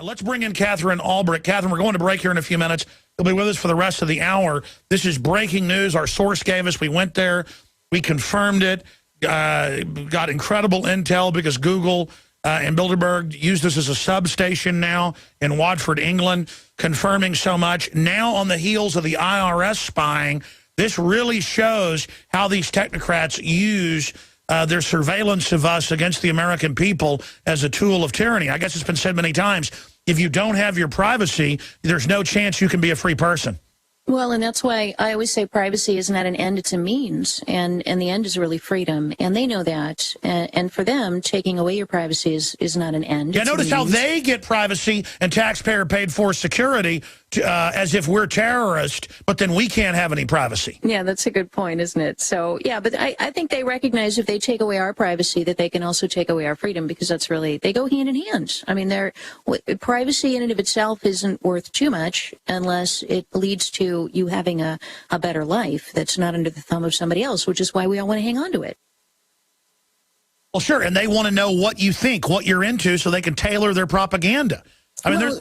Let's bring in Katherine Albrecht. Katherine, we're going to break here in a few minutes. You'll be with us for the rest of the hour. This is breaking news. Our source gave us. We went there. We confirmed it. Got incredible intel because Google and Bilderberg used this as a substation now in Watford, England, confirming so much. Now on the heels of the IRS spying, this really shows how these technocrats use their surveillance of us against the American people as a tool of tyranny. I guess it's been said many times, if you don't have your privacy, there's no chance you can be a free person. Well, and that's why I always say privacy is not an end, it's a means. And the end is really freedom. And they know that. And for them, taking away your privacy is not an end. Yeah, notice how they get privacy and taxpayer-paid for security as if we're terrorists, but then we can't have any privacy. Yeah, that's a good point, isn't it? So, yeah, but I think they recognize if they take away our privacy that they can also take away our freedom, because that's really, they go hand in hand. I mean, privacy in and of itself isn't worth too much unless it leads to you having a better life that's not under the thumb of somebody else, which is why we all want to hang on to it. Well, sure, and they want to know what you think, what you're into, so they can tailor their propaganda. I mean, well,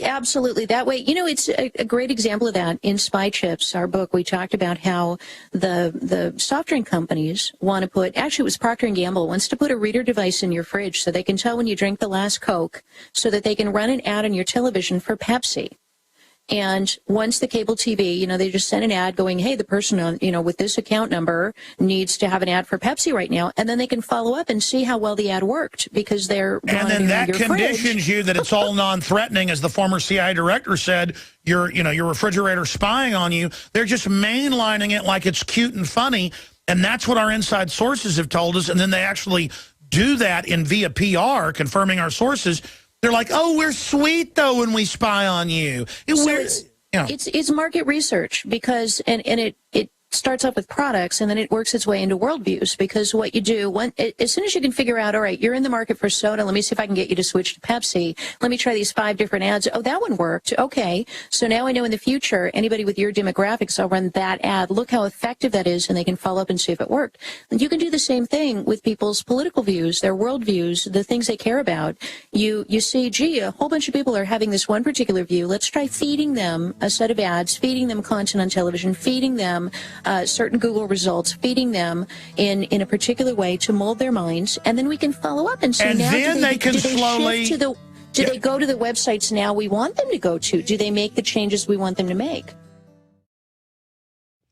absolutely. That way, you know, it's a great example of that. In Spy Chips, our book, we talked about how the soft drink companies want to put, actually it was Procter & Gamble, wants to put a reader device in your fridge so they can tell when you drink the last Coke, so that they can run an ad on your television for Pepsi. And once the cable TV, you know, they just send an ad going, hey, the person on, you know, with this account number needs to have an ad for Pepsi right now. And then they can follow up and see how well the ad worked, because they're and then that conditions you that it's all non-threatening, as the former CIA director said, your refrigerator spying on you. They're just mainlining it like it's cute and funny. And that's what our inside sources have told us. And then they actually do that via PR, confirming our sources. They're like, oh, we're sweet, though, when we spy on you. It's market research, because, and it starts off with products, and then it works its way into worldviews, because what you do, as soon as you can figure out, all right, you're in the market for soda, let me see if I can get you to switch to Pepsi. Let me try these 5 different ads. Oh, that one worked. Okay. So now I know in the future, anybody with your demographics, I'll run that ad. Look how effective that is, and they can follow up and see if it worked. And you can do the same thing with people's political views, their worldviews, the things they care about. You see, gee, a whole bunch of people are having this one particular view. Let's try feeding them a set of ads, feeding them content on television, feeding them certain Google results, feeding them in a particular way to mold their minds, and then we can follow up and see. And now then they can slowly. Do they go to the websites now we want them to go to? Do they make the changes we want them to make?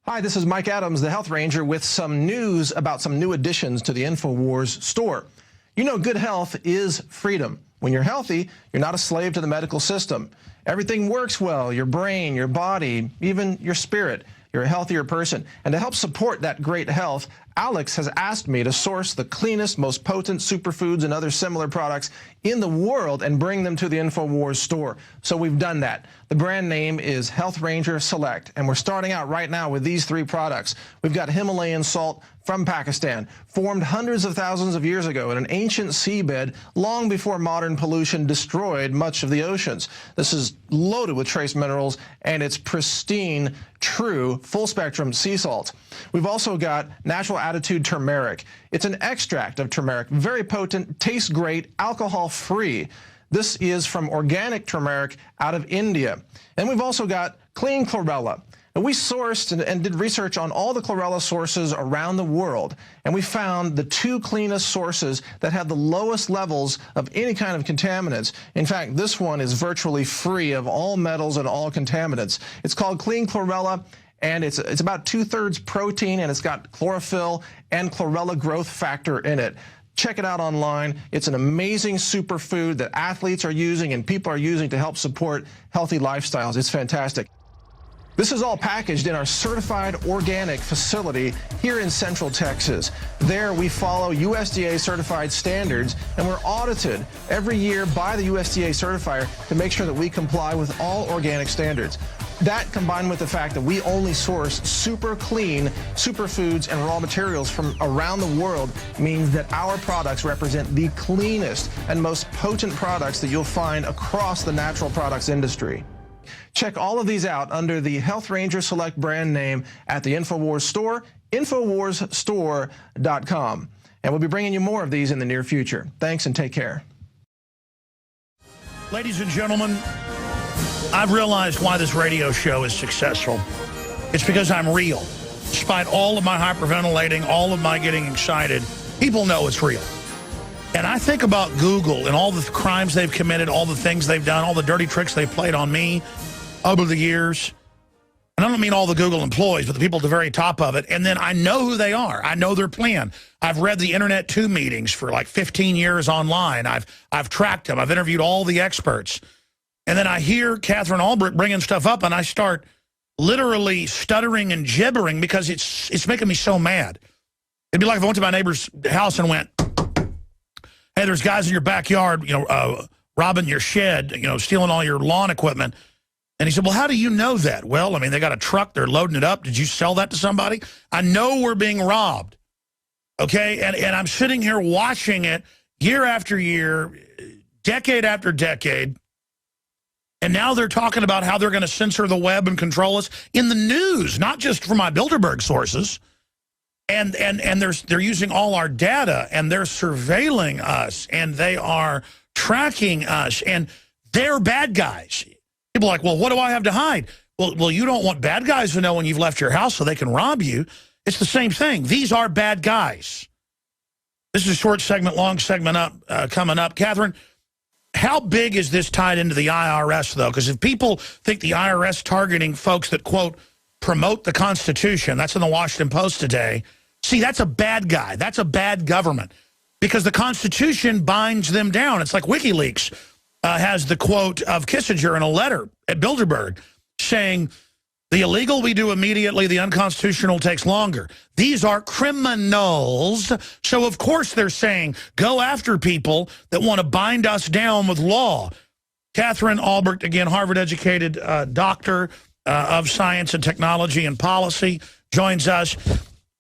Hi, this is Mike Adams, the Health Ranger, with some news about some new additions to the Infowars store. You know, good health is freedom. When you're healthy, you're not a slave to the medical system. Everything works well, your brain, your body, even your spirit. You're a healthier person. And to help support that great health, Alex has asked me to source the cleanest, most potent superfoods and other similar products in the world and bring them to the Infowars store. So we've done that. The brand name is Health Ranger Select, and we're starting out right now with these 3 products. We've got Himalayan salt from Pakistan, formed hundreds of thousands of years ago in an ancient seabed long before modern pollution destroyed much of the oceans. This is loaded with trace minerals, and it's pristine, true, full-spectrum sea salt. We've also got Natural Attitude Turmeric. It's an extract of turmeric, very potent, tastes great, alcohol-free. This is from organic turmeric out of India. And we've also got Clean Chlorella. And we sourced and did research on all the chlorella sources around the world, and we found the 2 cleanest sources that have the lowest levels of any kind of contaminants. In fact, this one is virtually free of all metals and all contaminants. It's called Clean Chlorella, and it's about 2/3 protein, and it's got chlorophyll and chlorella growth factor in it. Check it out online. It's an amazing superfood that athletes are using and people are using to help support healthy lifestyles. It's fantastic. This is all packaged in our certified organic facility here in Central Texas. There we follow USDA certified standards, and we're audited every year by the USDA certifier to make sure that we comply with all organic standards. That, combined with the fact that we only source super clean superfoods and raw materials from around the world, means that our products represent the cleanest and most potent products that you'll find across the natural products industry. Check all of these out under the Health Ranger Select brand name at the Infowars store, InfoWarsStore.com. And we'll be bringing you more of these in the near future. Thanks and take care. Ladies and gentlemen, I've realized why this radio show is successful. It's because I'm real. Despite all of my hyperventilating, all of my getting excited, people know it's real. And I think about Google and all the crimes they've committed, all the things they've done, all the dirty tricks they've played on me over the years. And I don't mean all the Google employees, but the people at the very top of it. And then I know who they are. I know their plan. I've read the Internet 2 meetings for like 15 years online. I've tracked them. I've interviewed all the experts. And then I hear Katherine Albrecht bringing stuff up, and I start literally stuttering and gibbering because it's making me so mad. It'd be like if I went to my neighbor's house and went, hey, there's guys in your backyard, robbing your shed, stealing all your lawn equipment. And he said, well, how do you know that? Well, I mean, they got a truck. They're loading it up. Did you sell that to somebody? I know we're being robbed. Okay? And I'm sitting here watching it year after year, decade after decade. And now they're talking about how they're going to censor the web and control us in the news, not just from my Bilderberg sources. And they're using all our data, and they're surveilling us, and they are tracking us, and they're bad guys. People are like, well, what do I have to hide? Well, you don't want bad guys to know when you've left your house so they can rob you. It's the same thing. These are bad guys. This is a short segment, long segment coming up. Katherine, how big is this tied into the IRS, though? Because if people think the IRS targeting folks that, quote, promote the Constitution, that's in the Washington Post today, see, that's a bad guy. That's a bad government because the Constitution binds them down. It's like WikiLeaks has the quote of Kissinger in a letter at Bilderberg saying, the illegal we do immediately, the unconstitutional takes longer. These are criminals. So, of course, they're saying, go after people that want to bind us down with law. Katherine Albrecht, again, Harvard-educated doctor of science and technology and policy, joins us.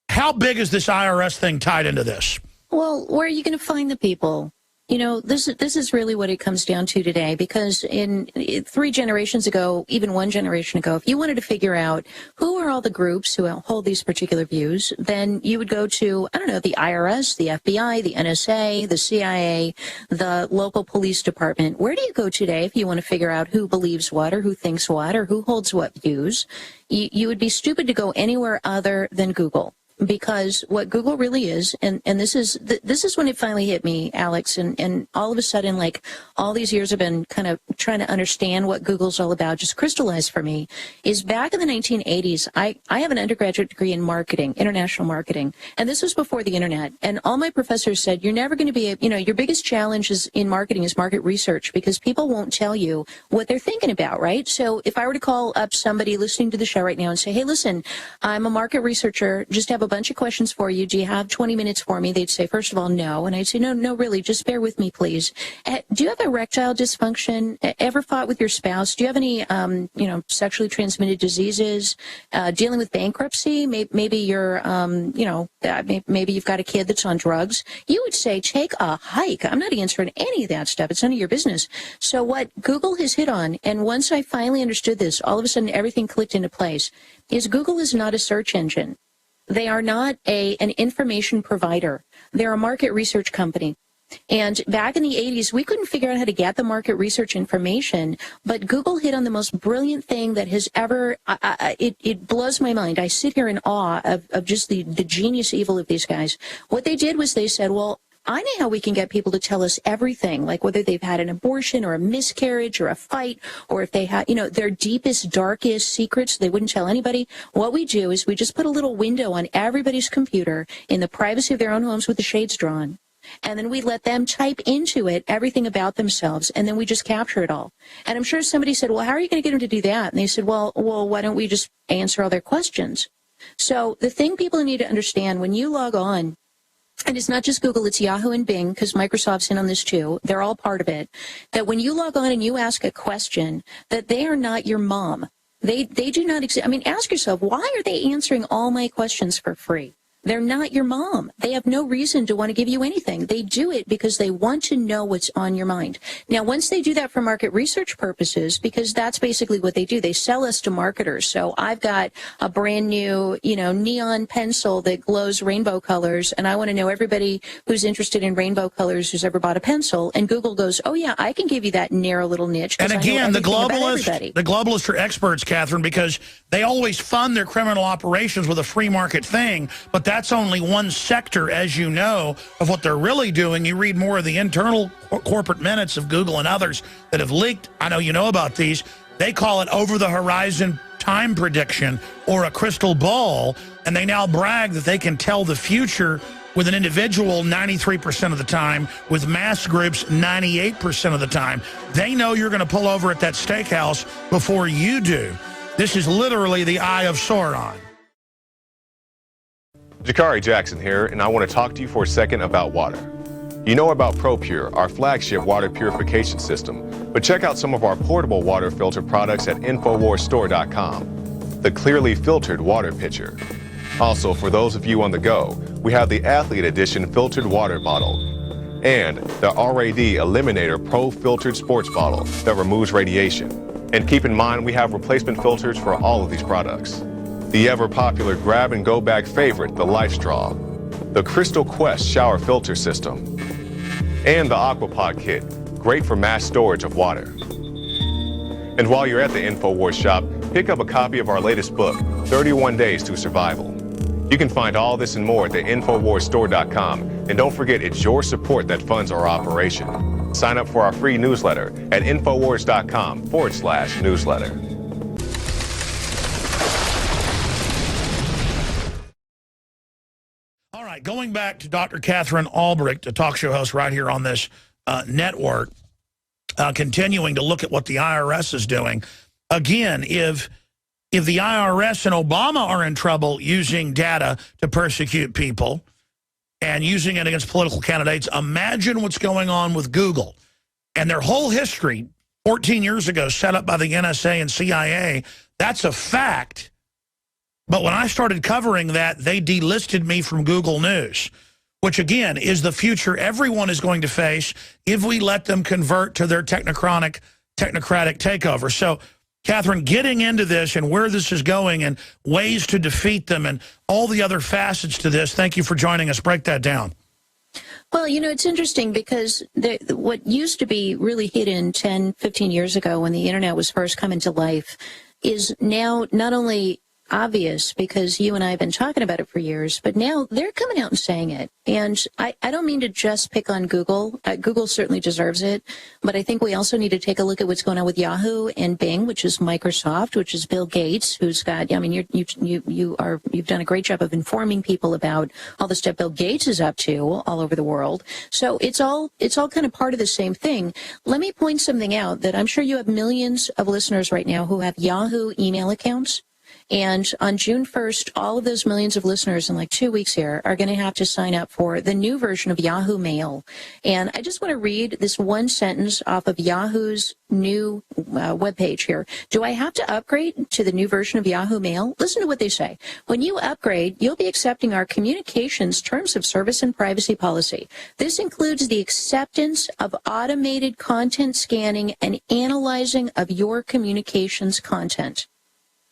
How big is this IRS thing tied into this? Well, where are you going to find the people? This is really what it comes down to today, because in 3 generations ago, even 1 generation ago, if you wanted to figure out who are all the groups who hold these particular views, then you would go to, I don't know, the IRS, the FBI, the NSA, the CIA, the local police department. Where do you go today if you want to figure out who believes what or who thinks what or who holds what views? You would be stupid to go anywhere other than Google. Because what Google really is, and this is when it finally hit me, Alex, and all of a sudden, like, all these years I've been kind of trying to understand what Google's all about, just crystallized for me, is back in the 1980s, I have an undergraduate degree in marketing, international marketing, and this was before the internet, and all my professors said, you're never going to be, your biggest challenge is in marketing is market research, because people won't tell you what they're thinking about, right? So if I were to call up somebody listening to the show right now and say, hey, listen, I'm a market researcher, just have a bunch of questions for you. Do you have 20 minutes for me? They'd say, first of all, no. And I'd say, no, really, just bear with me, please. Do you have erectile dysfunction? Ever fought with your spouse? Do you have any, sexually transmitted diseases? Dealing with bankruptcy? Maybe you're, maybe you've got a kid that's on drugs. You would say, take a hike. I'm not answering any of that stuff. It's none of your business. So what Google has hit on, and once I finally understood this, all of a sudden everything clicked into place, is Google is not a search engine. They are not an information provider. They're a market research company. And back in the 80s, we couldn't figure out how to get the market research information, but Google hit on the most brilliant thing that has ever, it blows my mind. I sit here in awe of just the genius evil of these guys. What they did was they said, well, I know how we can get people to tell us everything, like whether they've had an abortion or a miscarriage or a fight, or if they have, their deepest, darkest secrets they wouldn't tell anybody. What we do is we just put a little window on everybody's computer in the privacy of their own homes with the shades drawn. And then we let them type into it everything about themselves, and then we just capture it all. And I'm sure somebody said, well, how are you going to get them to do that? And they said, well, why don't we just answer all their questions? So the thing people need to understand, when you log on, and it's not just Google, it's Yahoo and Bing, because Microsoft's in on this too. They're all part of it. That when you log on and you ask a question, that they are not your mom. They do not exist. I mean, ask yourself, why are they answering all my questions for free? They're not your mom. They have no reason to want to give you anything. They do it because they want to know what's on your mind. Now, once they do that for market research purposes, because that's basically what they do, they sell us to marketers. So I've got a brand new, neon pencil that glows rainbow colors, and I want to know everybody who's interested in rainbow colors who's ever bought a pencil. And Google goes, oh yeah, I can give you that narrow little niche. And again, the globalists are experts, Catherine, because they always fund their criminal operations with a free market thing, but that's only one sector, as you know, of what they're really doing. You read more of the internal corporate minutes of Google and others that have leaked. I know you know about these. They call it over-the-horizon time prediction or a crystal ball, and they now brag that they can tell the future with an individual 93% of the time, with mass groups 98% of the time. They know you're going to pull over at that steakhouse before you do. This is literally the eye of Sauron. Jakari Jackson here, and I want to talk to you for a second about water. You know about ProPur, our flagship water purification system, but check out some of our portable water filter products at InfoWarsStore.com. The clearly filtered water pitcher. Also, for those of you on the go, we have the Athlete Edition filtered water bottle and the RAD Eliminator Pro filtered sports bottle that removes radiation. And keep in mind, we have replacement filters for all of these products. The ever-popular grab-and-go bag favorite, the Life Straw, the Crystal Quest shower filter system, and the Aquapod kit, great for mass storage of water. And while you're at the InfoWars shop, pick up a copy of our latest book, 31 Days to Survival. You can find all this and more at the InfoWarsStore.com, and don't forget it's your support that funds our operation. Sign up for our free newsletter at Infowars.com/newsletter. All right, going back to Dr. Katherine Albrecht, a talk show host right here on this network, continuing to look at what the IRS is doing. Again, if the IRS and Obama are in trouble using data to persecute people and using it against political candidates, imagine what's going on with Google. And their whole history, 14 years ago, set up by the NSA and CIA, that's a fact. But when I started covering that, they delisted me from Google News, which, again, is the future everyone is going to face if we let them convert to their technocratic takeover. So, Catherine, getting into this and where this is going and ways to defeat them and all the other facets to this, thank you for joining us. Break that down. Well, it's interesting because what used to be really hidden 10, 15 years ago when the Internet was first coming to life is now not only obvious because you and I have been talking about it for years, but now they're coming out and saying it. And I don't mean to just pick on Google. Google certainly deserves it, but I think we also need to take a look at what's going on with Yahoo and Bing, which is Microsoft, which is Bill Gates, who's got, you've done a great job of informing people about all the stuff Bill Gates is up to all over the world. So it's all kind of part of the same thing. Let me point something out that I'm sure you have millions of listeners right now who have Yahoo email accounts. And on June 1st, all of those millions of listeners in like 2 weeks here are going to have to sign up for the new version of Yahoo Mail. And I just want to read this one sentence off of Yahoo's new webpage here. Do I have to upgrade to the new version of Yahoo Mail? Listen to what they say. When you upgrade, you'll be accepting our communications terms of service and privacy policy. This includes the acceptance of automated content scanning and analyzing of your communications content.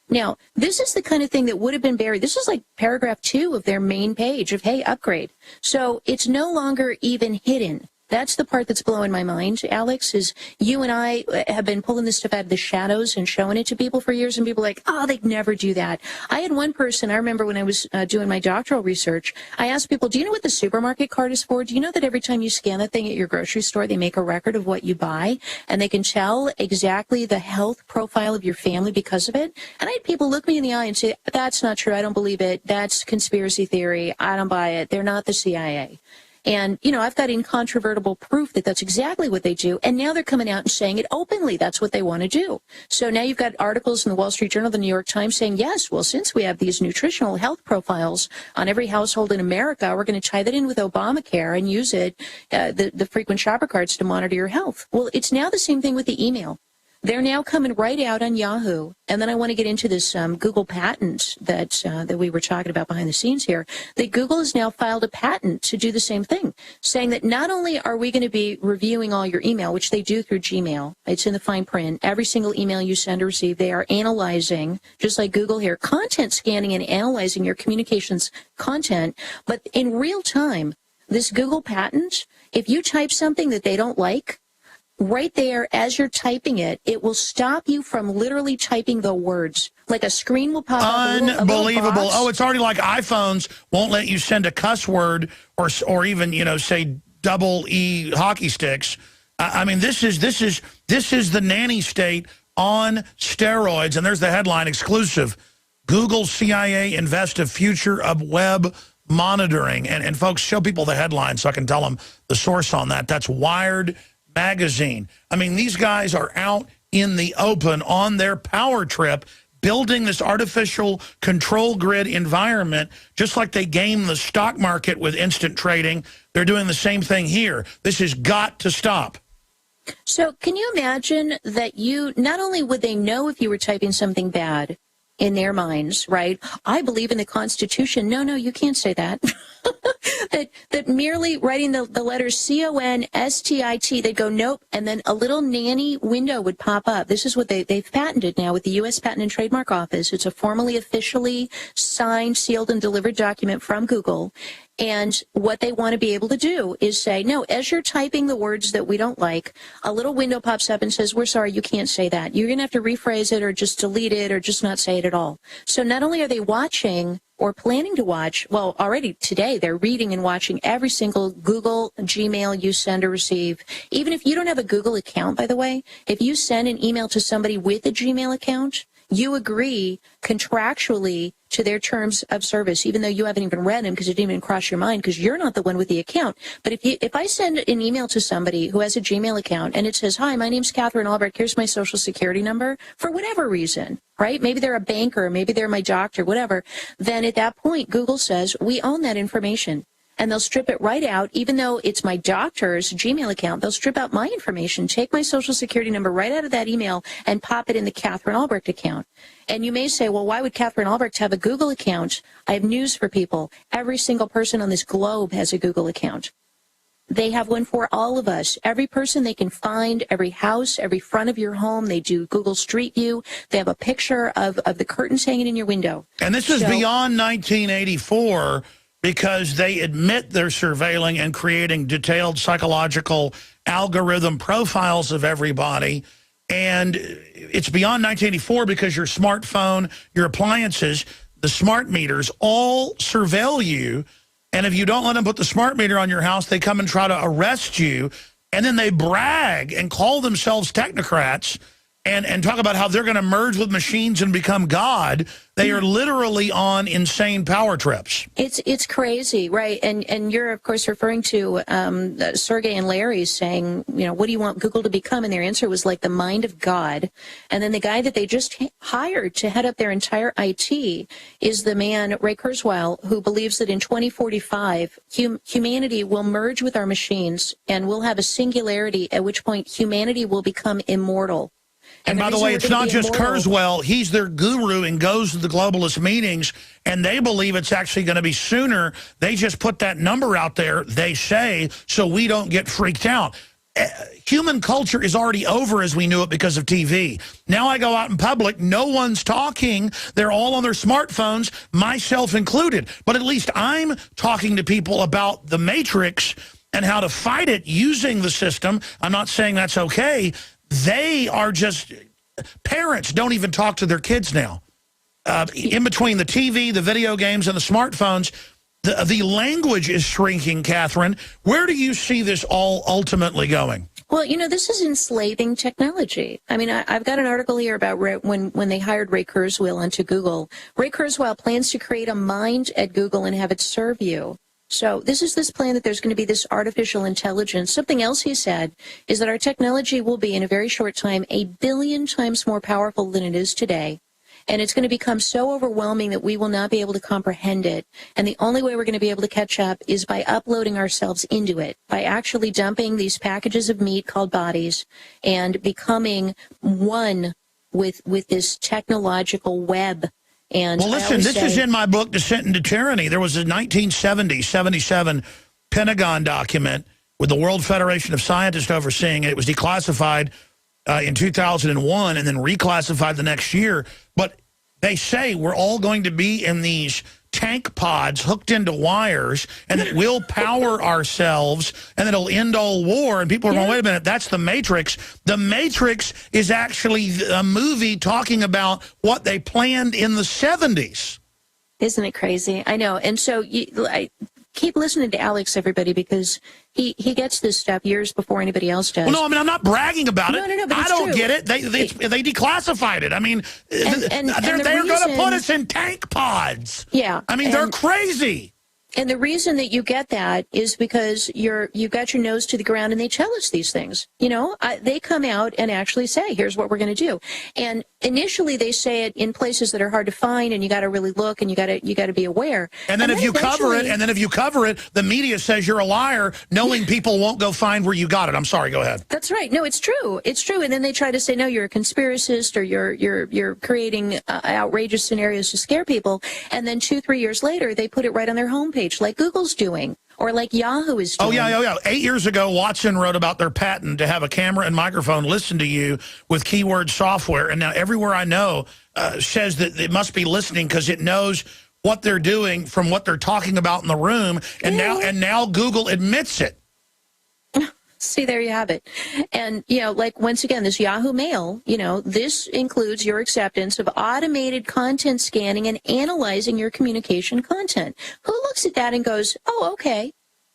Now, this is the kind of thing that would have been buried. This is like paragraph 2 of their main page of, hey, upgrade. So it's no longer even hidden. That's the part that's blowing my mind, Alex, is you and I have been pulling this stuff out of the shadows and showing it to people for years, and people are like, oh, they'd never do that. I had one person, I remember when I was doing my doctoral research, I asked people, do you know what the supermarket card is for? Do you know that every time you scan that thing at your grocery store, they make a record of what you buy, and they can tell exactly the health profile of your family because of it? And I had people look me in the eye and say, that's not true, I don't believe it, that's conspiracy theory, I don't buy it, they're not the CIA. And, I've got incontrovertible proof that that's exactly what they do. And now they're coming out and saying it openly. That's what they want to do. So now you've got articles in the Wall Street Journal, the New York Times saying, yes, well, since we have these nutritional health profiles on every household in America, we're going to tie that in with Obamacare and use it, the frequent shopper cards to monitor your health. Well, it's now the same thing with the email. They're now coming right out on Yahoo. And then I want to get into this Google patent that we were talking about behind the scenes here, that Google has now filed a patent to do the same thing, saying that not only are we going to be reviewing all your email, which they do through Gmail, it's in the fine print, every single email you send or receive, they are analyzing, just like Google here, content scanning and analyzing your communications content, but in real time, this Google patent, if you type something that they don't like, right there, as you're typing it, it will stop you from literally typing the words. Like a screen will pop up. Unbelievable. Oh, it's already like iPhones won't let you send a cuss word or even, say double E hockey sticks. I mean, this is the nanny state on steroids. And there's the headline exclusive. Google CIA invest a future of web monitoring. And folks, show people the headline so I can tell them the source on that. That's Wired magazine. I mean, these guys are out in the open on their power trip, building this artificial control grid environment, just like they game the stock market with instant trading. They're doing the same thing here. This has got to stop. So can you imagine that not only would they know if you were typing something bad in their minds, right? I believe in the Constitution. No, you can't say that. that merely writing the letters CONSTIT, they'd go, nope, and then a little nanny window would pop up. This is what they've patented now with the U.S. Patent and Trademark Office. It's a formally, officially signed, sealed, and delivered document from Google. And what they want to be able to do is say, no, as you're typing the words that we don't like, a little window pops up and says, we're sorry, you can't say that. You're going to have to rephrase it or just delete it or just not say it at all. So not only are they watching or planning to watch, well, already today they're reading and watching every single Google Gmail you send or receive. Even if you don't have a Google account, by the way, if you send an email to somebody with a Gmail account, you agree contractually to their terms of service, even though you haven't even read them because it didn't even cross your mind because you're not the one with the account. But if I send an email to somebody who has a Gmail account and it says, hi, my name's Katherine Albrecht, here's my social security number, for whatever reason, right? Maybe they're a banker, maybe they're my doctor, whatever. Then at that point, Google says, we own that information. And they'll strip it right out, even though it's my doctor's Gmail account. They'll strip out my information, take my social security number right out of that email, and pop it in the Katherine Albrecht account. And you may say, well, why would Katherine Albrecht have a Google account? I have news for people. Every single person on this globe has a Google account. They have one for all of us. Every person they can find, every house, every front of your home. They do Google Street View. They have a picture of the curtains hanging in your window. And this is beyond 1984. Because they admit they're surveilling and creating detailed psychological algorithm profiles of everybody. And it's beyond 1984 because your smartphone, your appliances, the smart meters all surveil you. And if you don't let them put the smart meter on your house, they come and try to arrest you. And then they brag and call themselves technocrats and talk about how they're going to merge with machines and become God. They are literally on insane power trips. It's crazy, right? And you're, of course, referring to Sergey and Larry saying, what do you want Google to become? And their answer was like the mind of God. And then the guy that they just hired to head up their entire IT is the man, Ray Kurzweil, who believes that in 2045, humanity will merge with our machines and we'll have a singularity, at which point humanity will become immortal. And by the way, it's not just Kurzweil. He's their guru and goes to the globalist meetings, and they believe it's actually going to be sooner. They just put that number out there, they say, so we don't get freaked out. Human culture is already over as we knew it because of TV. Now I go out in public, no one's talking. They're all on their smartphones, myself included. But at least I'm talking to people about the Matrix and how to fight it using the system. I'm not saying that's okay. They are just, parents don't even talk to their kids now. In between the TV, the video games, and the smartphones, the language is shrinking, Katherine. Where do you see this all ultimately going? Well, this is enslaving technology. I mean, I've got an article here about when they hired Ray Kurzweil onto Google. Ray Kurzweil plans to create a mind at Google and have it serve you. So this is this plan that there's going to be this artificial intelligence. Something else he said is that our technology will be, in a very short time, 1 billion times more powerful than it is today. And it's going to become so overwhelming that we will not be able to comprehend it. And the only way we're going to be able to catch up is by uploading ourselves into it, by actually dumping these packages of meat called bodies and becoming one with this technological web. And well, listen, this is in my book, Descent into Tyranny. There was a 1977 Pentagon document with the World Federation of Scientists overseeing it. It was declassified in 2001 and then reclassified the next year. But they say we're all going to be in these tank pods hooked into wires, and that we'll power ourselves, and that it'll end all war. And people are going, wait a minute, that's the Matrix. The Matrix is actually a movie talking about what they planned in the 70s. Isn't it crazy? I know. And so I keep listening to Alex, everybody, because he gets this stuff years before anybody else does. Well, no, I mean, I'm not bragging about it. No, but I don't true. Get it. They declassified it. I mean, they're going to put us in tank pods. Yeah. I mean, they're crazy. And the reason that you get that is because you've got your nose to the ground and they tell us these things. You know, they come out and actually say, here's what we're going to do. And initially they say it in places that are hard to find, and you got to really look, and you got to be aware. And then if you cover it, the media says you're a liar, knowing people won't go find where you got it. I'm sorry, go ahead. That's right. No, it's true. It's true. And then they try to say, no, you're a conspiracist, or you're creating outrageous scenarios to scare people. And then 2-3 years later, they put it right on their homepage, like Google's doing, or like Yahoo is doing. Oh, yeah. 8 years ago, Watson wrote about their patent to have a camera and microphone listen to you with keyword software. And now everywhere I know says that it must be listening because it knows what they're doing from what they're talking about in the room. And now Google admits it. See, there you have it. And, you know, like, once again, this Yahoo Mail, you know, this includes your acceptance of automated content scanning and analyzing your communication content. Who looks at that and goes, oh, okay.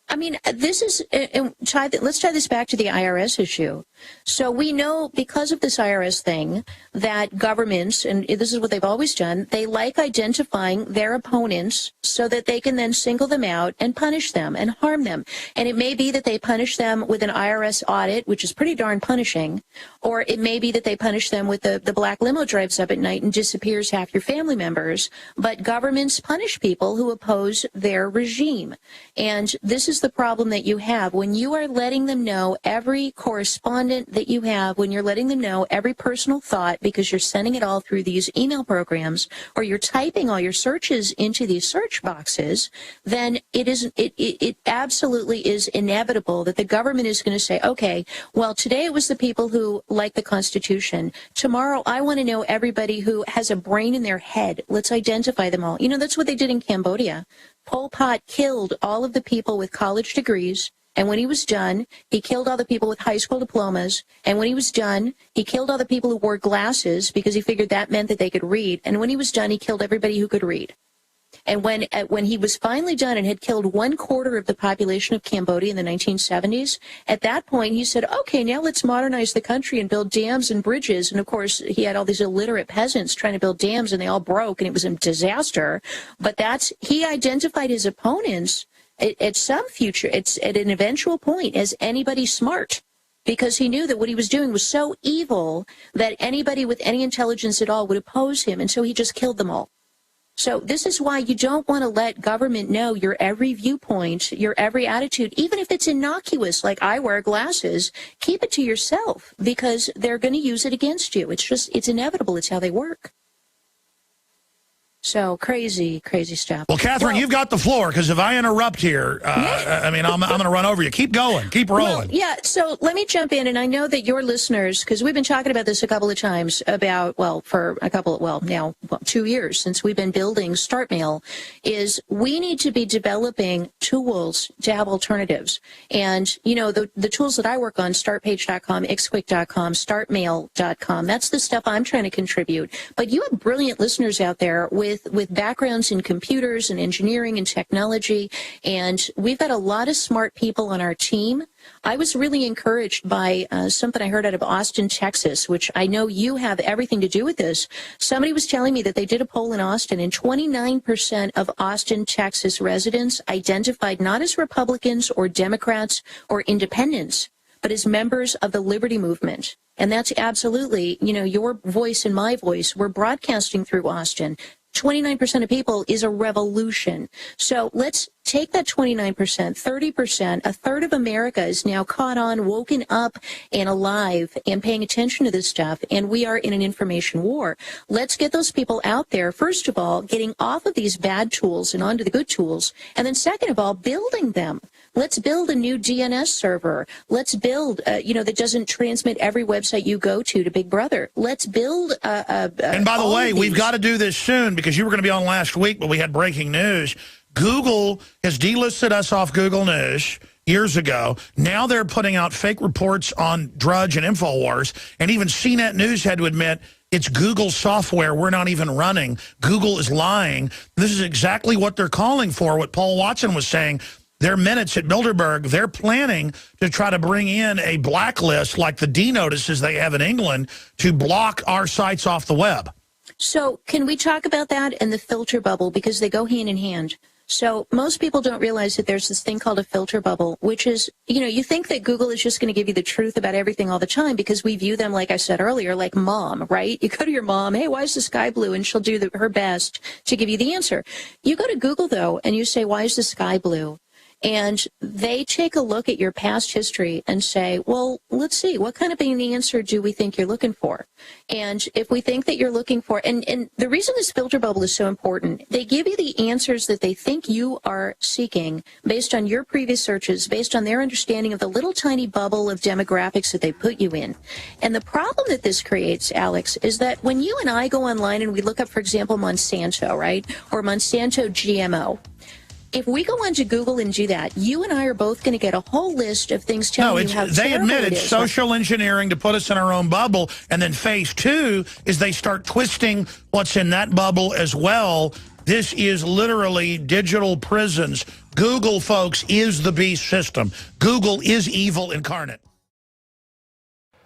I mean, this is, let's tie this back to the IRS issue. So we know, because of this IRS thing, that governments, and this is what they've always done, they like identifying their opponents so that they can then single them out and punish them and harm them. And it may be that they punish them with an IRS audit, which is pretty darn punishing, or it may be that they punish them with the black limo drives up at night and disappears half your family members. But governments punish people who oppose their regime. And this is the problem that you have when you are letting them know every correspondent that you have, when you're letting them know every personal thought, because you're sending it all through these email programs, or you're typing all your searches into these search boxes, then it absolutely is inevitable that the government is going to say, okay, well, today it was the people who like the Constitution. Tomorrow I want to know everybody who has a brain in their head. Let's identify them all. You know, that's what they did in Cambodia. Pol Pot killed all of the people with college degrees, and when he was done, he killed all the people with high school diplomas, and when he was done, he killed all the people who wore glasses because he figured that meant that they could read, and when he was done, he killed everybody who could read. And when he was finally done and had killed 1/4 of the population of Cambodia in the 1970s, at that point he said, okay, now let's modernize the country and build dams and bridges. And of course, he had all these illiterate peasants trying to build dams, and they all broke, and it was a disaster. But he identified his opponents at some future, it's at an eventual point, as anybody smart, because he knew that what he was doing was so evil that anybody with any intelligence at all would oppose him, and so he just killed them all. So this is why you don't want to let government know your every viewpoint, your every attitude, even if it's innocuous, like I wear glasses. Keep it to yourself, because they're going to use it against you. It's inevitable. It's how they work. So crazy stuff. Well, Catherine, you've got the floor, because if I interrupt here, I mean, I'm going to run over you. Keep going. Keep rolling. Well, yeah, so let me jump in, and I know that your listeners, because we've been talking about this a couple of times for 2 years since we've been building Start Mail, is we need to be developing tools to have alternatives. And, you know, the tools that I work on, startpage.com, xquick.com, startmail.com, that's the stuff I'm trying to contribute. But you have brilliant listeners out there with backgrounds in computers and engineering and technology, and we've got a lot of smart people on our team. I was really encouraged by something I heard out of Austin, Texas, which I know you have everything to do with this. Somebody was telling me that they did a poll in Austin, and 29% of Austin, Texas residents identified not as Republicans or Democrats or independents, but as members of the Liberty Movement. And that's absolutely, your voice and my voice. We're broadcasting through Austin. 29% of people is a revolution. So let's take that 29%, 30%, a third of America is now caught on, woken up and alive and paying attention to this stuff. And we are in an information war. Let's get those people out there, first of all, getting off of these bad tools and onto the good tools. And then second of all, building them. Let's build a new DNS server. Let's build, that doesn't transmit every website you go to Big Brother. Let's build and by the way, we've got to do this soon because you were going to be on last week, but we had breaking news. Google has delisted us off Google News years ago. Now they're putting out fake reports on Drudge and Infowars, and even CNET News had to admit it's Google software we're not even running. Google is lying. This is exactly what they're calling for, what Paul Watson was saying. Their minutes at Bilderberg, they're planning to try to bring in a blacklist like the D notices they have in England to block our sites off the web. So can we talk about that and the filter bubble, because they go hand in hand? So most people don't realize that there's this thing called a filter bubble, which is, you think that Google is just going to give you the truth about everything all the time because we view them, like I said earlier, like mom, right? You go to your mom, hey, why is the sky blue? And she'll do her best to give you the answer. You go to Google, though, and you say, why is the sky blue? And they take a look at your past history and say, well, let's see, what kind of an answer do we think you're looking for? And if we think that you're looking for, and the reason this filter bubble is so important, they give you the answers that they think you are seeking based on your previous searches, based on their understanding of the little tiny bubble of demographics that they put you in. And the problem that this creates, Alex, is that when you and I go online and we look up, for example, Monsanto, right, or Monsanto GMO, if we go onto Google and do that, you and I are both going to get a whole list of things telling you how terrible they admit it's it is. social engineering to put us in our own bubble, and then phase two is they start twisting what's in that bubble as well. This is literally digital prisons. Google, folks, is the beast system. Google is evil incarnate.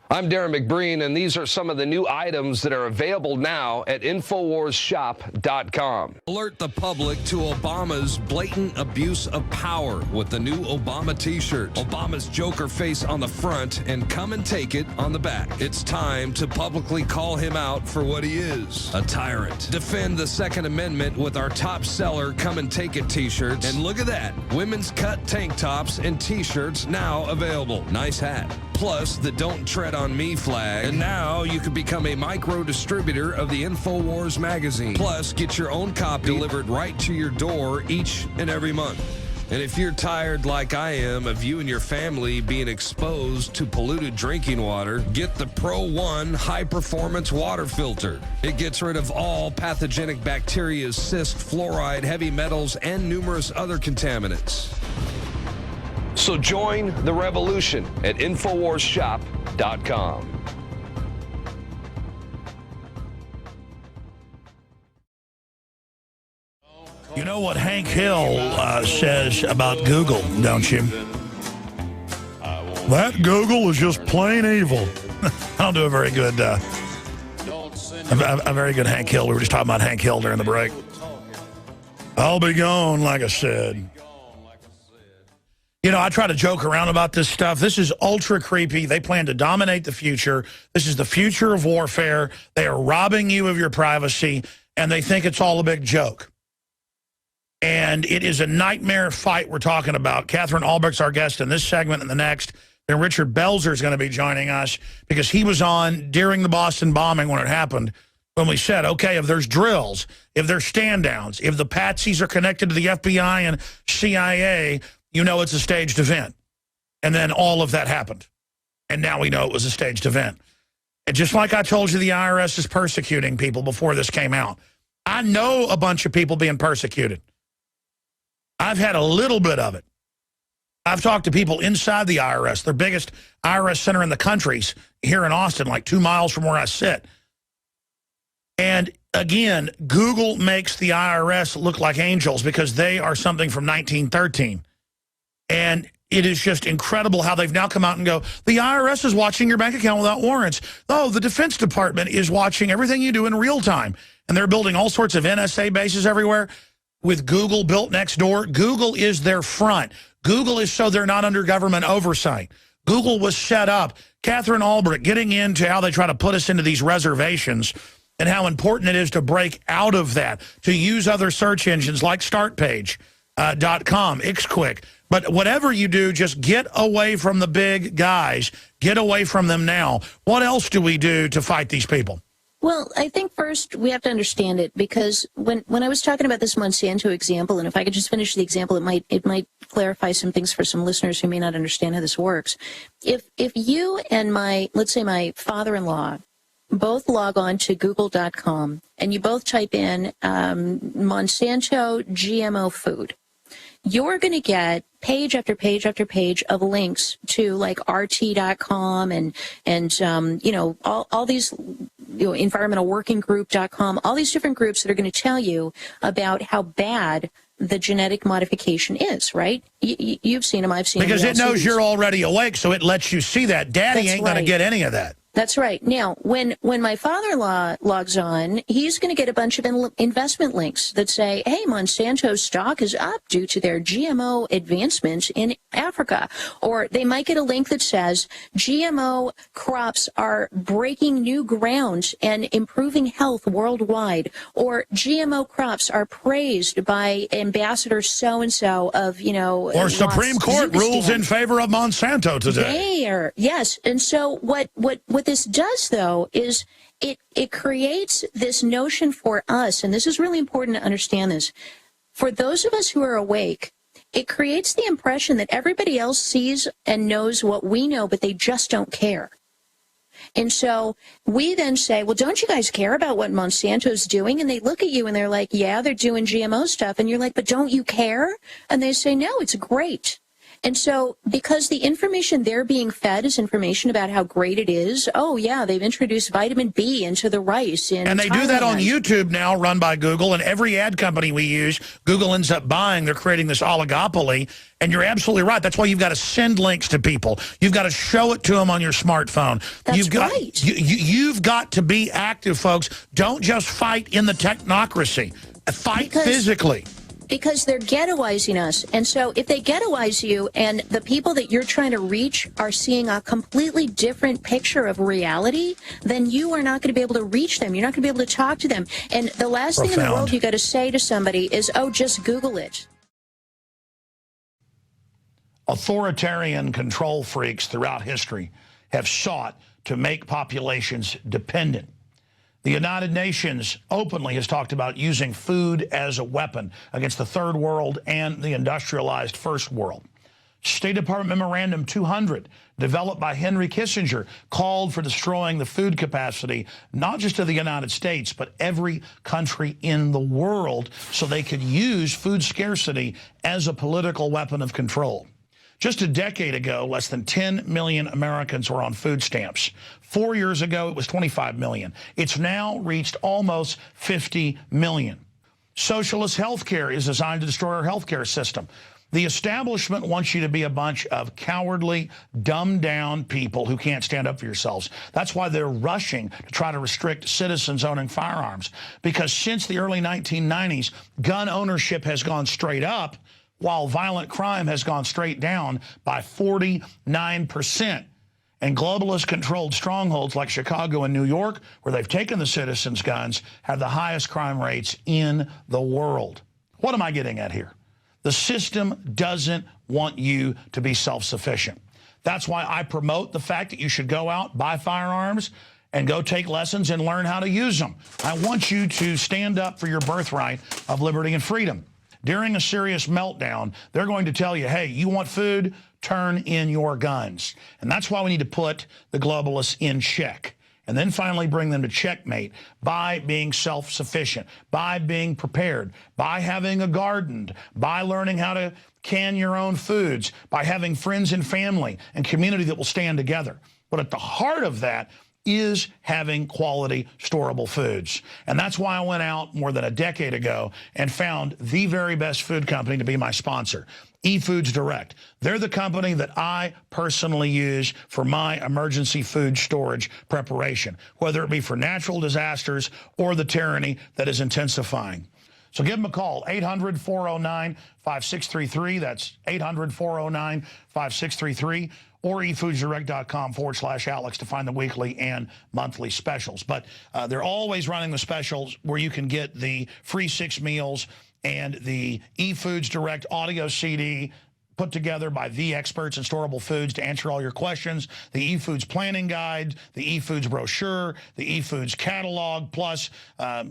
I'm Darren McBreen, and these are some of the new items that are available now at InfoWarsShop.com. Alert the public to Obama's blatant abuse of power with the new Obama t-shirt. Obama's Joker face on the front and come and take it on the back. It's time to publicly call him out for what he is, a tyrant. Defend the Second Amendment with our top seller Come and Take It t-shirts. And look at that, women's cut tank tops and t-shirts now available. Nice hat. Plus the Don't Tread on Me flag. And now you can become a micro distributor of the Infowars magazine. Plus, get your own copy delivered right to your door each and every month. And if you're tired like I am of you and your family being exposed to polluted drinking water, get the ProOne high-performance water filter. It gets rid of all pathogenic bacteria, cyst, fluoride, heavy metals, and numerous other contaminants. So join the revolution at InfoWarsShop.com. You know what Hank Hill says about Google, don't you? That Google is just plain evil. I don't do a very good Hank Hill. We were just talking about Hank Hill during the break. I'll be gone, like I said. I try to joke around about this stuff. This is ultra creepy. They plan to dominate the future. This is the future of warfare. They are robbing you of your privacy, and they think it's all a big joke. And it is a nightmare fight we're talking about. Katherine Albrecht's our guest in this segment and the next. Then Richard Belzer is going to be joining us because he was on during the Boston bombing when it happened, when we said, okay, if there's drills, if there's stand-downs, if the patsies are connected to the FBI and CIA, you know it's a staged event. And then all of that happened. And now we know it was a staged event. And just like I told you, the IRS is persecuting people before this came out. I know a bunch of people being persecuted. I've had a little bit of it. I've talked to people inside the IRS, their biggest IRS center in the country's here in Austin, like 2 miles from where I sit. And again, Google makes the IRS look like angels because they are something from 1913. And it is just incredible how they've now come out and go, the IRS is watching your bank account without warrants. Oh, the Defense Department is watching everything you do in real time. And they're building all sorts of NSA bases everywhere with Google built next door. Google is their front. Google is so they're not under government oversight. Google was set up. Katherine Albrecht getting into how they try to put us into these reservations and how important it is to break out of that, to use other search engines like StartPage.com, XQuick. But whatever you do, just get away from the big guys. Get away from them now. What else do we do to fight these people? Well, I think first we have to understand it, because when I was talking about this Monsanto example, and if I could just finish the example, it might clarify some things for some listeners who may not understand how this works. If you and let's say my father-in-law both log on to google.com and you both type in Monsanto GMO food, you're going to get page after page after page of links to like RT.com and all these, environmentalworkinggroup.com, all these different groups that are going to tell you about how bad the genetic modification is, right? You've seen them, I've seen them. Because it knows you're already awake, so it lets you see that. Daddy ain't going to get any of that. That's right. Now, when my father-in-law logs on, he's going to get a bunch of investment links that say, hey, Monsanto's stock is up due to their GMO advancements in Africa. Or they might get a link that says GMO crops are breaking new ground and improving health worldwide. Or GMO crops are praised by Ambassador so-and-so of, Or Supreme Court rules in favor of Monsanto today. Yes. And so what this does, though, is it creates this notion for us, and this is really important to understand this. For those of us who are awake, it creates the impression that everybody else sees and knows what we know, but they just don't care. And so we then say, well, don't you guys care about what Monsanto's doing? And they look at you and they're like, yeah, they're doing GMO stuff. And you're like, but don't you care? And they say, no, it's great. And so because the information they're being fed is information about how great it is, oh, yeah, they've introduced vitamin B into the rice. And they do that on YouTube now, run by Google, and every ad company we use, Google ends up buying. They're creating this oligopoly, and you're absolutely right. That's why you've got to send links to people. You've got to show it to them on your smartphone. That's right. You've got to be active, folks. Don't just fight in the technocracy. Fight physically. Because they're ghettoizing us. And so if they ghettoize you and the people that you're trying to reach are seeing a completely different picture of reality, then you are not going to be able to reach them. You're not going to be able to talk to them. And the last thing in the world you got to say to somebody is, oh, just Google it. Authoritarian control freaks throughout history have sought to make populations dependent. The United Nations openly has talked about using food as a weapon against the third world and the industrialized first world. State Department Memorandum 200, developed by Henry Kissinger, called for destroying the food capacity, not just of the United States, but every country in the world, so they could use food scarcity as a political weapon of control. Just a decade ago, less than 10 million Americans were on food stamps. 4 years ago, it was 25 million. It's now reached almost 50 million. Socialist health care is designed to destroy our health care system. The establishment wants you to be a bunch of cowardly, dumbed-down people who can't stand up for yourselves. That's why they're rushing to try to restrict citizens owning firearms. Because since the early 1990s, gun ownership has gone straight up, while violent crime has gone straight down by 49%. And globalist-controlled strongholds like Chicago and New York, where they've taken the citizens' guns, have the highest crime rates in the world. What am I getting at here? The system doesn't want you to be self-sufficient. That's why I promote the fact that you should go out, buy firearms, and go take lessons and learn how to use them. I want you to stand up for your birthright of liberty and freedom. During a serious meltdown, they're going to tell you, hey, you want food? Turn in your guns. And that's why we need to put the globalists in check. And then finally bring them to checkmate by being self-sufficient, by being prepared, by having a garden, by learning how to can your own foods, by having friends and family and community that will stand together. But at the heart of that is having quality, storable foods. And that's why I went out more than a decade ago and found the very best food company to be my sponsor, eFoodsDirect. They're the company that I personally use for my emergency food storage preparation, whether it be for natural disasters or the tyranny that is intensifying. So give them a call, 800-409-5633. That's 800-409-5633. or eFoodsDirect.com/Alex to find the weekly and monthly specials. But they're always running the specials where you can get the free 6 meals and the eFoods Direct audio CD put together by the experts in storable foods to answer all your questions, the eFoods planning guide, the eFoods brochure, the eFoods catalog, plus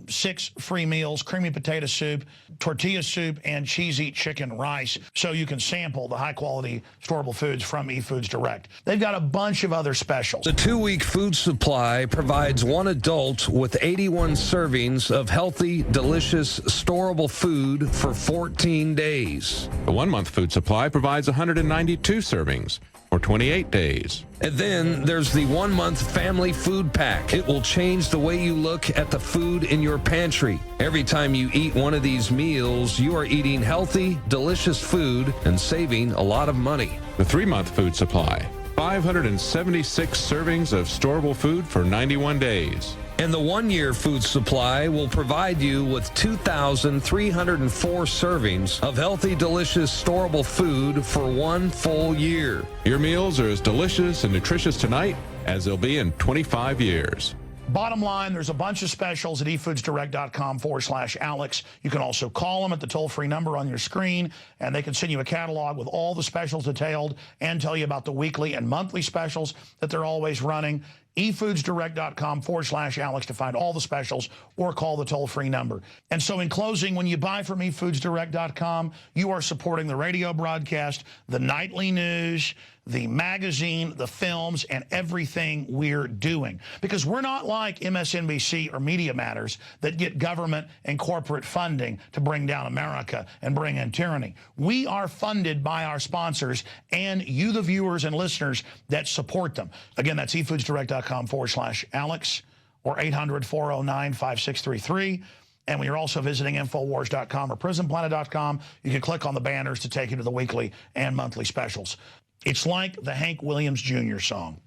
6 free meals, creamy potato soup, tortilla soup, and cheesy chicken rice, so you can sample the high-quality storable foods from eFoods Direct. They've got a bunch of other specials. The 2-week food supply provides one adult with 81 servings of healthy, delicious, storable food for 14 days. The 1-month food supply provides 192 servings for 28 days. And then there's the 1-month family food pack. It will change the way you look at the food in your pantry. Every time you eat one of these meals, you are eating healthy, delicious food and saving a lot of money. The 3-month food supply, 576 servings of storable food for 91 days. And the 1-year food supply will provide you with 2,304 servings of healthy, delicious, storable food for 1 full year. Your meals are as delicious and nutritious tonight as they'll be in 25 years. Bottom line, there's a bunch of specials at eFoodsDirect.com/Alex. You can also call them at the toll-free number on your screen, and they can send you a catalog with all the specials detailed and tell you about the weekly and monthly specials that they're always running. eFoodsDirect.com/Alex to find all the specials, or call the toll-free number. And so in closing, when you buy from eFoodsDirect.com, you are supporting the radio broadcast, the nightly news, the magazine, the films, and everything we're doing. Because we're not like MSNBC or Media Matters that get government and corporate funding to bring down America and bring in tyranny. We are funded by our sponsors and you, the viewers and listeners that support them. Again, that's eFoodsDirect.com/Alex or 800-409-5633. And when you're also visiting Infowars.com or PrisonPlanet.com, you can click on the banners to take you to the weekly and monthly specials. It's like the Hank Williams Jr. song,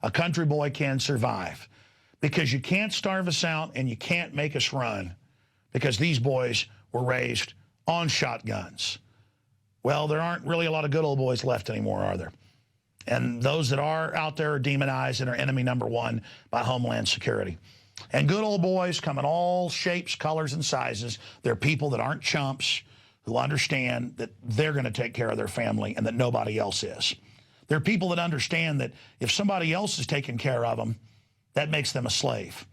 "A Country Boy Can Survive," because you can't starve us out and you can't make us run, because these boys were raised on shotguns. Well, there aren't really a lot of good old boys left anymore, are there? And those that are out there are demonized and are enemy number 1 by Homeland Security. And good old boys come in all shapes, colors, and sizes. They're people that aren't chumps, who understand that they're going to take care of their family and that nobody else is. They're people that understand that if somebody else is taking care of them, that makes them a slave.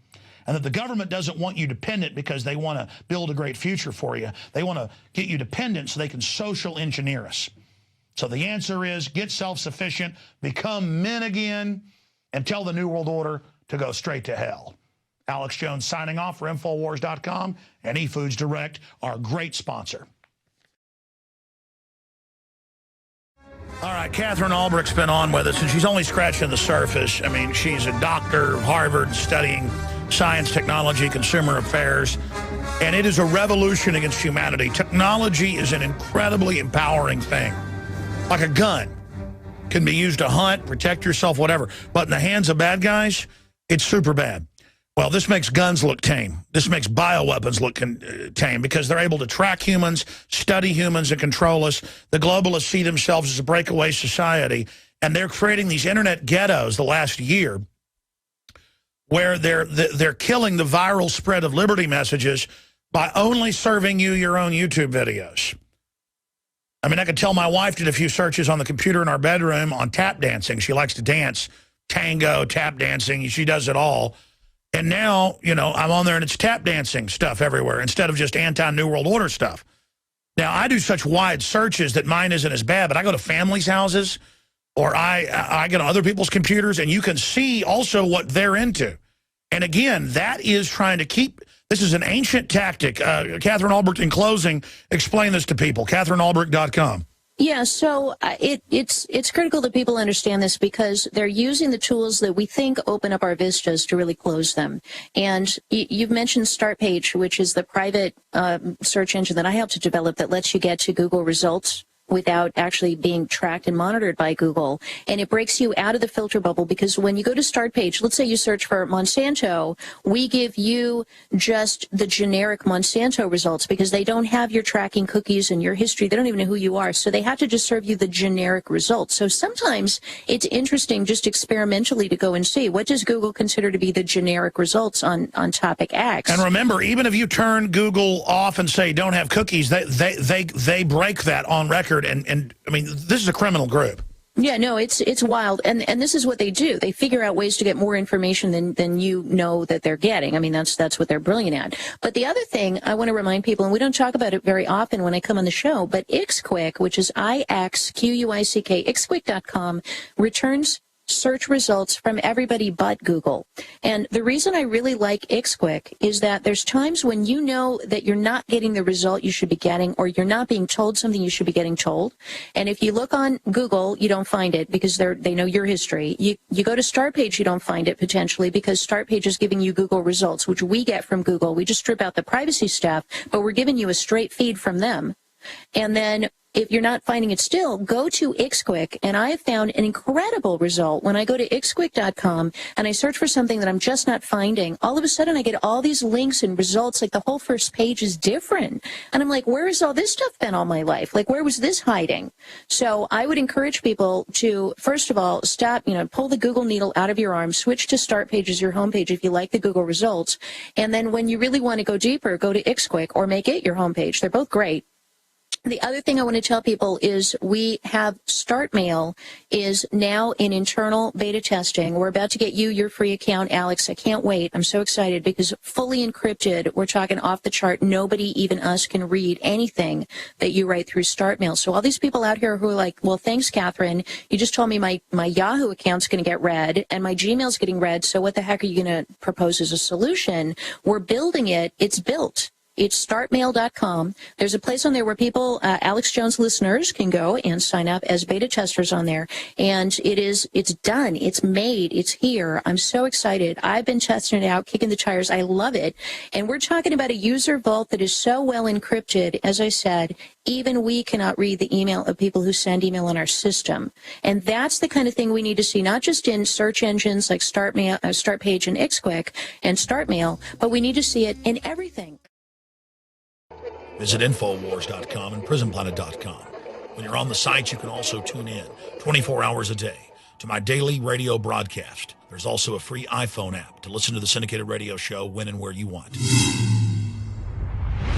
And that the government doesn't want you dependent because they want to build a great future for you. They want to get you dependent so they can social engineer us. So the answer is get self-sufficient, become men again, and tell the New World Order to go straight to hell. Alex Jones signing off for Infowars.com and eFoods Direct, our great sponsor. All right, Katherine Albrecht's been on with us, and she's only scratching the surface. I mean, she's a doctor of Harvard studying science, technology, consumer affairs, and it is a revolution against humanity. Technology is an incredibly empowering thing. Like a gun. Can be used to hunt, protect yourself, whatever. But in the hands of bad guys, it's super bad. Well, this makes guns look tame. This makes bioweapons look tame because they're able to track humans, study humans, and control us. The globalists see themselves as a breakaway society, and they're creating these internet ghettos the last year where they're killing the viral spread of liberty messages by only serving you your own YouTube videos. I mean, I could tell my wife did a few searches on the computer in our bedroom on tap dancing. She likes to dance, tango, tap dancing. She does it all. And now, you know, I'm on there and it's tap dancing stuff everywhere instead of just anti-New World Order stuff. Now, I do such wide searches that mine isn't as bad, but I go to families' houses or I get on other people's computers, and you can see also what they're into. And again, that is trying to keep, this is an ancient tactic. Katherine Albrecht, in closing, explain this to people. KatherineAlbrecht.com. Yeah, so it's critical that people understand this because they're using the tools that we think open up our vistas to really close them. And you've mentioned StartPage, which is the private search engine that I helped to develop that lets you get to Google results without actually being tracked and monitored by Google. And it breaks you out of the filter bubble, because when you go to start page, let's say you search for Monsanto, we give you just the generic Monsanto results because they don't have your tracking cookies and your history. They don't even know who you are. So they have to just serve you the generic results. So sometimes it's interesting just experimentally to go and see, what does Google consider to be the generic results on topic X? And remember, even if you turn Google off and say don't have cookies, they break that on record. And I mean, this is a criminal group. Yeah, no, it's wild. And this is what they do. They figure out ways to get more information than you know that they're getting. I mean, that's what they're brilliant at. But the other thing I want to remind people, and we don't talk about it very often when I come on the show, but Ixquick, which is IXQUICK, Ixquick.com, returns search results from everybody but Google. And the reason I really like Ixquick is that there's times when you know that you're not getting the result you should be getting, or you're not being told something you should be getting told. And if you look on Google, you don't find it because they know your history. You go to Start Page, you don't find it potentially because Start Page is giving you Google results, which we get from Google. We just strip out the privacy stuff, but we're giving you a straight feed from them. And then if you're not finding it still, go to Ixquick, and I have found an incredible result. When I go to Ixquick.com and I search for something that I'm just not finding, all of a sudden I get all these links and results, like the whole first page is different. And I'm like, where has all this stuff been all my life? Like, where was this hiding? So I would encourage people to, first of all, stop, pull the Google needle out of your arm, switch to Start Page as your homepage if you like the Google results. And then when you really want to go deeper, go to Ixquick or make it your homepage. They're both great. The other thing I want to tell people is we have StartMail is now in internal beta testing. We're about to get you your free account, Alex. I can't wait. I'm so excited because fully encrypted, we're talking off the chart. Nobody, even us, can read anything that you write through StartMail. So all these people out here who are like, well, thanks, Catherine. You just told me my Yahoo account's going to get read and my Gmail's getting read. So what the heck are you going to propose as a solution? We're building it. It's built. It's startmail.com. There's a place on there where people, Alex Jones listeners, can go and sign up as beta testers on there. And it's done. It's made. It's here. I'm so excited. I've been testing it out, kicking the tires. I love it. And we're talking about a user vault that is so well encrypted. As I said, even we cannot read the email of people who send email in our system. And that's the kind of thing we need to see, not just in search engines like StartMail, Start Page and Ixquick and StartMail, but we need to see it in everything. Visit Infowars.com and PrisonPlanet.com. When you're on the site, you can also tune in 24 hours a day to my daily radio broadcast. There's also a free iPhone app to listen to the syndicated radio show when and where you want.